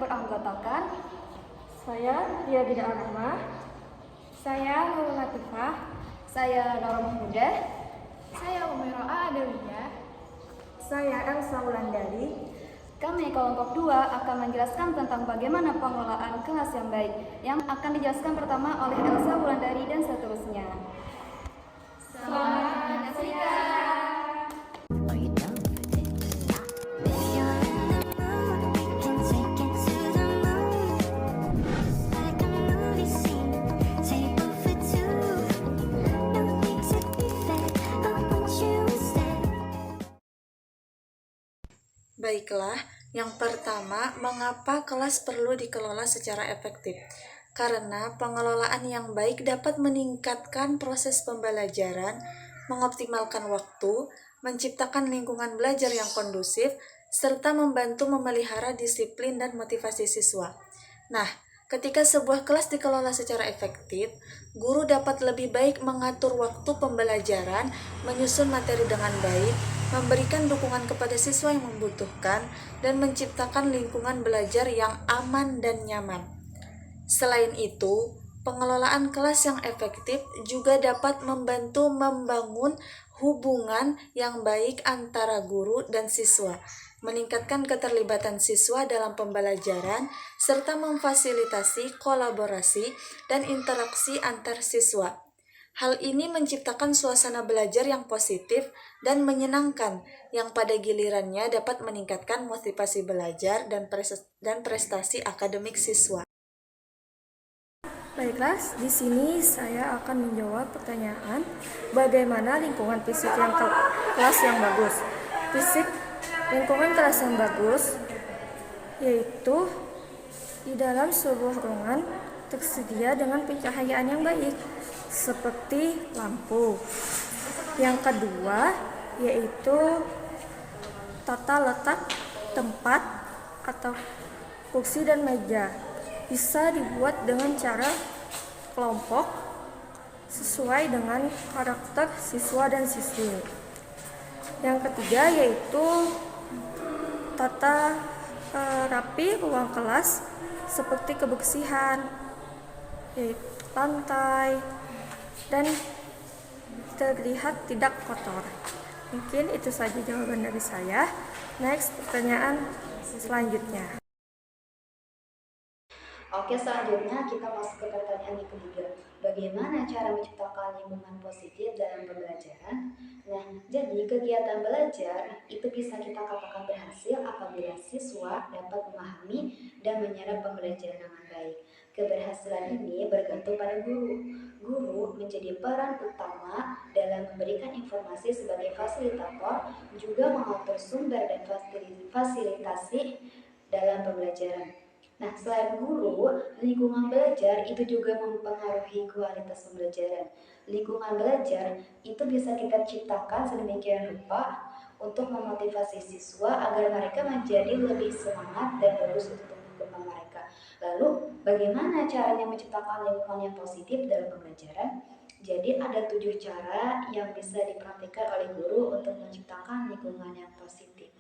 yang beranggotakan saya Dia Tidak Arama, Saya Nurul Latifah, saya Nora Mahmudah, saya Umairah Adelia, saya Elsa Wulandari. Kami kelompok 2 akan menjelaskan tentang bagaimana pengelolaan kelas yang baik, yang akan dijelaskan pertama oleh Elsa Wulandari dan seterusnya. Selamat menyaksikan. Baiklah, yang pertama, mengapa kelas perlu dikelola secara efektif? Karena pengelolaan yang baik dapat meningkatkan proses pembelajaran, mengoptimalkan waktu, menciptakan lingkungan belajar yang kondusif, serta membantu memelihara disiplin dan motivasi siswa. Nah, ketika sebuah kelas dikelola secara efektif, guru dapat lebih baik mengatur waktu pembelajaran, menyusun materi dengan baik, memberikan dukungan kepada siswa yang membutuhkan, dan menciptakan lingkungan belajar yang aman dan nyaman. Selain itu, pengelolaan kelas yang efektif juga dapat membantu membangun hubungan yang baik antara guru dan siswa, meningkatkan keterlibatan siswa dalam pembelajaran, serta memfasilitasi kolaborasi dan interaksi antar siswa. Hal ini menciptakan suasana belajar yang positif dan menyenangkan, yang pada gilirannya dapat meningkatkan motivasi belajar dan prestasi akademik siswa. Baiklah, di sini saya akan menjawab pertanyaan bagaimana lingkungan fisik kelas yang bagus. Lingkungan kelas yang bagus yaitu di dalam sebuah ruangan tersedia dengan pencahayaan yang baik seperti lampu. Yang kedua yaitu tata letak tempat atau kursi dan meja bisa dibuat dengan cara kelompok sesuai dengan karakter siswa dan siswi. Yang ketiga yaitu tata rapi ruang kelas seperti kebersihan, lantai, dan terlihat tidak kotor. Mungkin itu saja jawaban dari saya. Next, pertanyaan selanjutnya. Oke, selanjutnya kita masuk ke pertanyaan yang ketiga. Bagaimana cara menciptakan lingkungan positif dalam pembelajaran? Nah, jadi kegiatan belajar itu bisa kita katakan berhasil apabila siswa dapat memahami dan menyerap pembelajaran dengan baik. Keberhasilan ini bergantung pada guru. Guru menjadi peran utama dalam memberikan informasi sebagai fasilitator, juga mengatur sumber dan fasilitasi dalam pembelajaran. Nah, selain guru, lingkungan belajar itu juga mempengaruhi kualitas pembelajaran. Lingkungan belajar itu bisa kita ciptakan sedemikian rupa untuk memotivasi siswa agar mereka menjadi lebih semangat dan bagus untuk lingkungan mereka. Lalu, bagaimana caranya menciptakan lingkungan yang positif dalam pembelajaran? Jadi ada 7 cara yang bisa diperhatikan oleh guru untuk menciptakan lingkungan yang positif.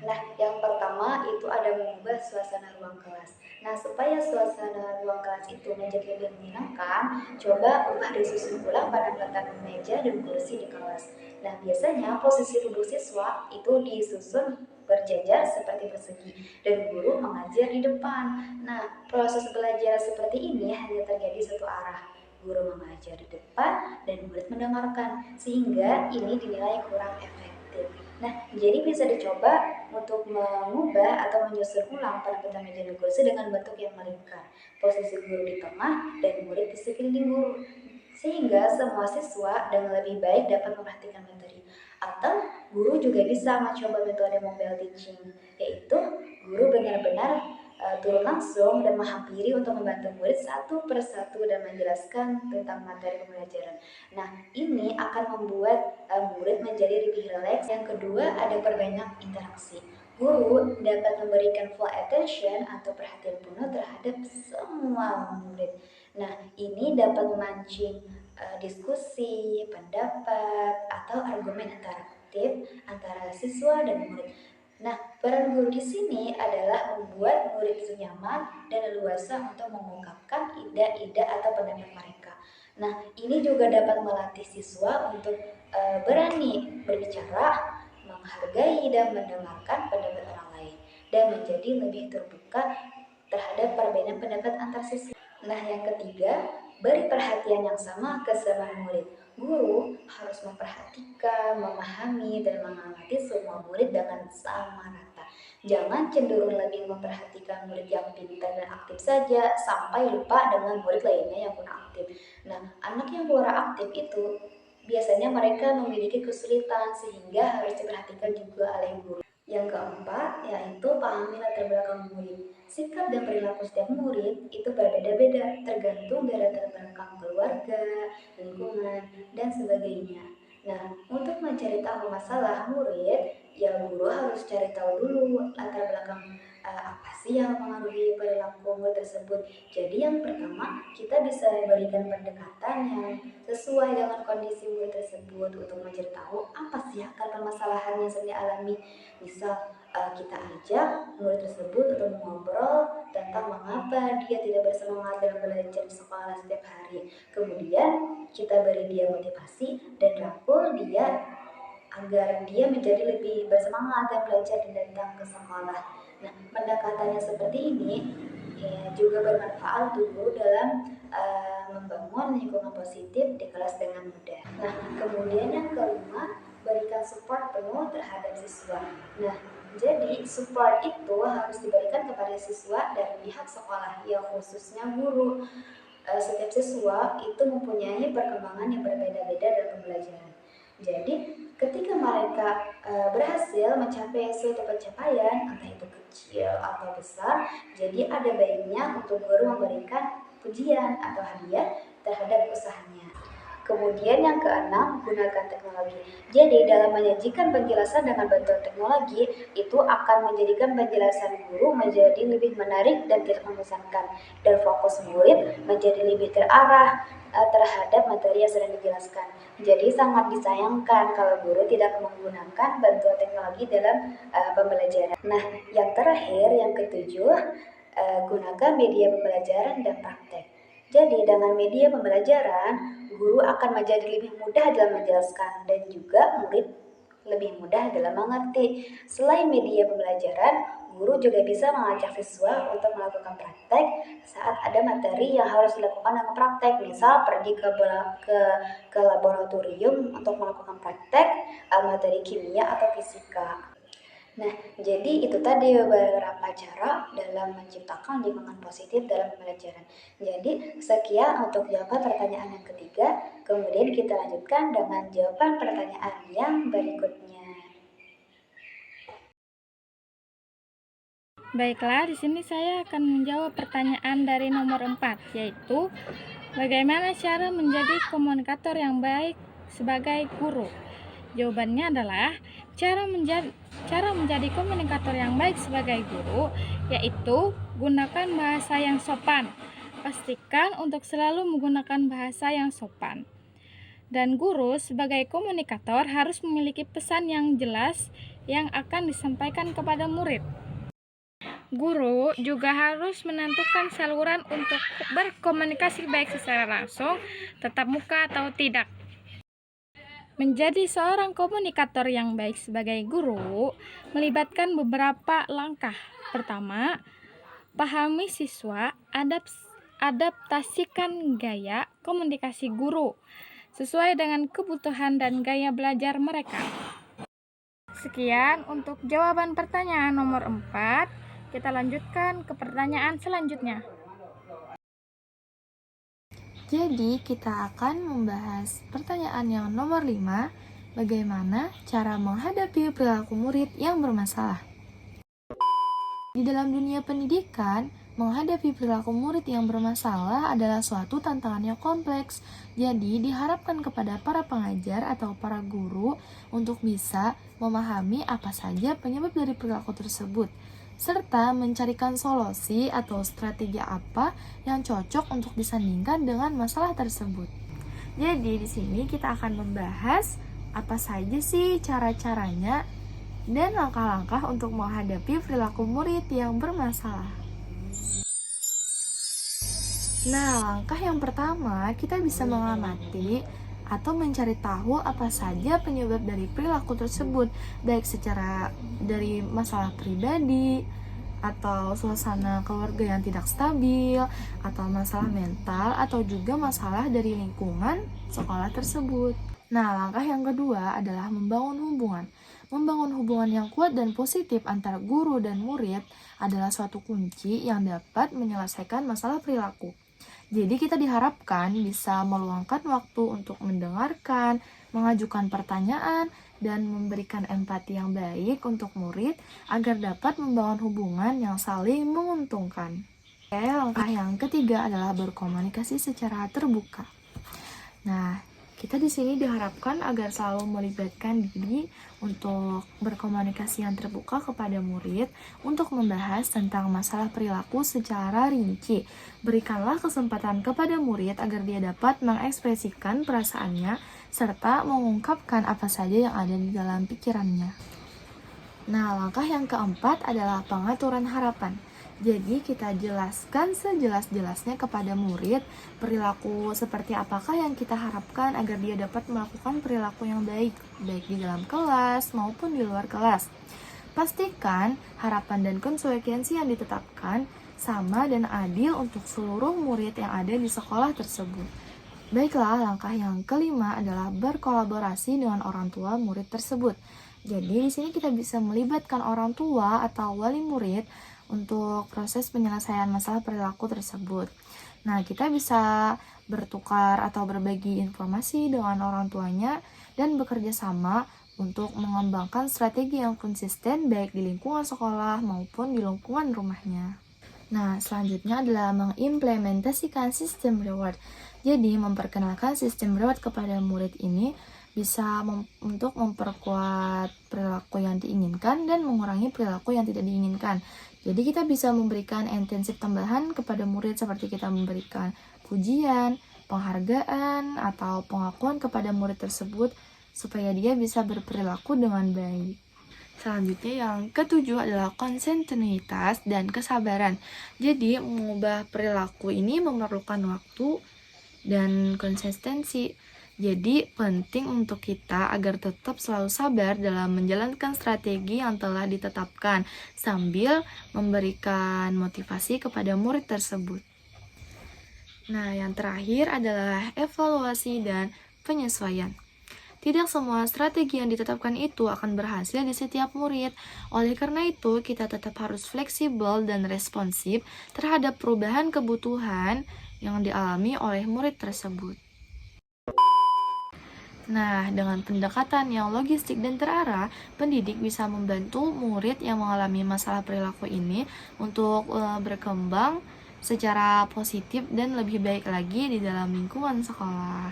Nah, yang pertama itu ada mengubah suasana ruang kelas. Nah, supaya suasana ruang kelas itu menjadi lebih menyenangkan, coba ubah disusun ulang penempatan meja dan kursi di kelas. Nah, biasanya posisi duduk siswa itu disusun berjajar seperti persegi dan guru mengajar di depan. Nah, proses belajar seperti ini hanya terjadi satu arah. Guru mengajar di depan dan murid mendengarkan, sehingga ini dinilai kurang efektif. Nah, jadi bisa dicoba untuk mengubah atau menyusun ulang penempatan meja dan kursi dengan bentuk yang melingkar. Posisi guru di tengah dan murid di sekeliling guru, sehingga semua siswa dengan lebih baik dapat memperhatikan materi. Atau guru juga bisa mencoba metode mobile teaching, yaitu guru benar-benar turun langsung dan menghampiri untuk membantu murid satu persatu dan menjelaskan tentang materi pembelajaran. Nah, ini akan membuat murid menjadi lebih rileks. Yang kedua, ada perbanyak interaksi. Guru dapat memberikan full attention atau perhatian penuh terhadap semua murid. Nah, ini dapat memancing diskusi, pendapat, atau argumen interaktif antara siswa dan murid. Nah, peran guru di sini adalah membuat murid itu nyaman dan leluasa untuk mengungkapkan ide-ide atau pendapat mereka. Nah, ini juga dapat melatih siswa untuk berani berbicara, menghargai dan mendengarkan pendapat orang lain, dan menjadi lebih terbuka terhadap perbedaan pendapat antar siswa. Nah, yang ketiga, beri perhatian yang sama ke semua murid. Guru harus memperhatikan, memahami, dan mengamati semua murid dengan sama rata. Jangan cenderung lebih memperhatikan murid yang pintar dan aktif saja, sampai lupa dengan murid lainnya yang kurang aktif. Nah, anak yang kurang aktif itu biasanya mereka memiliki kesulitan, sehingga harus diperhatikan juga oleh guru. Yang keempat, yaitu pahami latar belakang murid. Sikap dan perilaku setiap murid itu berbeda-beda, tergantung dari latar belakang keluarga, lingkungan, dan sebagainya. Nah, untuk mencari tahu masalah murid, ya guru harus cari tahu dulu latar belakang apa sih yang mempengaruhi perilaku murid tersebut. Jadi yang pertama, kita bisa berikan pendekatan yang sesuai dengan kondisi murid tersebut untuk mencari tahu apa sih akar permasalahan yang sedang dialami. Misal kita ajak murid tersebut untuk mengobrol tentang mengapa dia tidak bersemangat dalam belajar di sekolah setiap hari. Kemudian kita beri dia motivasi dan rangkul dia agar dia menjadi lebih bersemangat dan belajar dan datang ke sekolah. Nah, pendekatannya seperti ini juga bermanfaat untuk guru dalam membangun lingkungan positif di kelas dengan mudah. Nah, kemudian yang kelima, berikan support penuh terhadap siswa. Nah, jadi support itu harus diberikan kepada siswa dari pihak sekolah, ya khususnya guru. Setiap siswa itu mempunyai perkembangan yang berbeda-beda dalam pembelajaran. Jadi, ketika mereka berhasil mencapai suatu pencapaian, entah itu kecil atau besar, jadi ada baiknya untuk guru memberikan pujian atau hadiah terhadap usahanya. Kemudian yang keenam, gunakan teknologi. Jadi dalam menyajikan penjelasan dengan bantuan teknologi, itu akan menjadikan penjelasan guru menjadi lebih menarik dan tidak membosankan, dan fokus murid menjadi lebih terarah terhadap materi yang sedang dijelaskan. Jadi sangat disayangkan kalau guru tidak menggunakan bantuan teknologi dalam pembelajaran. Nah, yang terakhir, yang ketujuh, gunakan media pembelajaran dan praktek. Jadi dengan media pembelajaran, guru akan menjadi lebih mudah dalam menjelaskan dan juga murid lebih mudah dalam mengerti. Selain media pembelajaran, guru juga bisa mengajak siswa untuk melakukan praktek saat ada materi yang harus dilakukan dengan praktek. Misal pergi ke laboratorium untuk melakukan praktek materi kimia atau fisika. Nah, jadi itu tadi beberapa cara dalam menciptakan lingkungan positif dalam pembelajaran. Jadi, sekian untuk jawaban pertanyaan yang ketiga. Kemudian kita lanjutkan dengan jawaban pertanyaan yang berikutnya. Baiklah, di sini saya akan menjawab pertanyaan dari nomor 4, yaitu bagaimana cara menjadi komunikator yang baik sebagai guru? Jawabannya adalah cara menjadi komunikator yang baik sebagai guru, yaitu gunakan bahasa yang sopan. Pastikan untuk selalu menggunakan bahasa yang sopan. Dan guru sebagai komunikator harus memiliki pesan yang jelas yang akan disampaikan kepada murid. Guru juga harus menentukan saluran untuk berkomunikasi baik secara langsung, tatap muka atau tidak. Menjadi seorang komunikator yang baik sebagai guru melibatkan beberapa langkah. Pertama, pahami siswa, adaptasikan gaya komunikasi guru sesuai dengan kebutuhan dan gaya belajar mereka. Sekian untuk jawaban pertanyaan nomor 4. Kita lanjutkan ke pertanyaan selanjutnya. Jadi kita akan membahas pertanyaan yang nomor 5, bagaimana cara menghadapi perilaku murid yang bermasalah. Di dalam dunia pendidikan, menghadapi perilaku murid yang bermasalah adalah suatu tantangan yang kompleks. Jadi diharapkan kepada para pengajar atau para guru untuk bisa memahami apa saja penyebab dari perilaku tersebut, serta mencarikan solusi atau strategi apa yang cocok untuk disandingkan dengan masalah tersebut. Jadi di sini kita akan membahas apa saja sih cara-caranya dan langkah-langkah untuk menghadapi perilaku murid yang bermasalah. Nah, langkah yang pertama, kita bisa mengamati atau mencari tahu apa saja penyebab dari perilaku tersebut, baik secara dari masalah pribadi, atau suasana keluarga yang tidak stabil, atau masalah mental, atau juga masalah dari lingkungan sekolah tersebut. Nah, langkah yang kedua adalah membangun hubungan. Membangun hubungan yang kuat dan positif antara guru dan murid adalah suatu kunci yang dapat menyelesaikan masalah perilaku. Jadi kita diharapkan bisa meluangkan waktu untuk mendengarkan, mengajukan pertanyaan, dan memberikan empati yang baik untuk murid agar dapat membangun hubungan yang saling menguntungkan. Oke, langkah yang ketiga adalah berkomunikasi secara terbuka. Nah, kita di sini diharapkan agar selalu melibatkan diri untuk berkomunikasi yang terbuka kepada murid untuk membahas tentang masalah perilaku secara rinci. Berikanlah kesempatan kepada murid agar dia dapat mengekspresikan perasaannya serta mengungkapkan apa saja yang ada di dalam pikirannya. Nah, langkah yang keempat adalah pengaturan harapan. Jadi kita jelaskan sejelas-jelasnya kepada murid perilaku seperti apakah yang kita harapkan agar dia dapat melakukan perilaku yang baik di dalam kelas maupun di luar kelas. Pastikan harapan dan konsekuensi yang ditetapkan sama dan adil untuk seluruh murid yang ada di sekolah tersebut. Baiklah, langkah yang kelima adalah berkolaborasi dengan orang tua murid tersebut. Jadi di sini kita bisa melibatkan orang tua atau wali murid untuk proses penyelesaian masalah perilaku tersebut. Nah, kita bisa bertukar atau berbagi informasi dengan orang tuanya dan bekerja sama untuk mengembangkan strategi yang konsisten baik di lingkungan sekolah maupun di lingkungan rumahnya. Nah, selanjutnya adalah mengimplementasikan sistem reward. Jadi, memperkenalkan sistem reward kepada murid ini bisa untuk memperkuat perilaku yang diinginkan dan mengurangi perilaku yang tidak diinginkan. Jadi kita bisa memberikan intensif tambahan kepada murid seperti kita memberikan pujian, penghargaan, atau pengakuan kepada murid tersebut supaya dia bisa berperilaku dengan baik. Selanjutnya yang ketujuh adalah kontinuitas dan kesabaran. Jadi mengubah perilaku ini memerlukan waktu dan konsistensi. Jadi penting untuk kita agar tetap selalu sabar dalam menjalankan strategi yang telah ditetapkan sambil memberikan motivasi kepada murid tersebut. Nah, yang terakhir adalah evaluasi dan penyesuaian. Tidak semua strategi yang ditetapkan itu akan berhasil di setiap murid. Oleh karena itu, kita tetap harus fleksibel dan responsif terhadap perubahan kebutuhan yang dialami oleh murid tersebut. Nah, dengan pendekatan yang logistik dan terarah, pendidik bisa membantu murid yang mengalami masalah perilaku ini untuk berkembang secara positif dan lebih baik lagi di dalam lingkungan sekolah.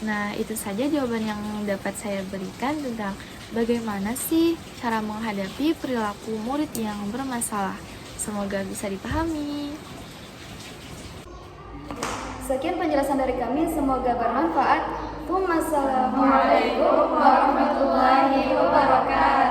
Nah, itu saja jawaban yang dapat saya berikan tentang bagaimana sih cara menghadapi perilaku murid yang bermasalah. Semoga bisa dipahami. Sekian penjelasan dari kami, semoga bermanfaat. Wassalamualaikum warahmatullahi wabarakatuh.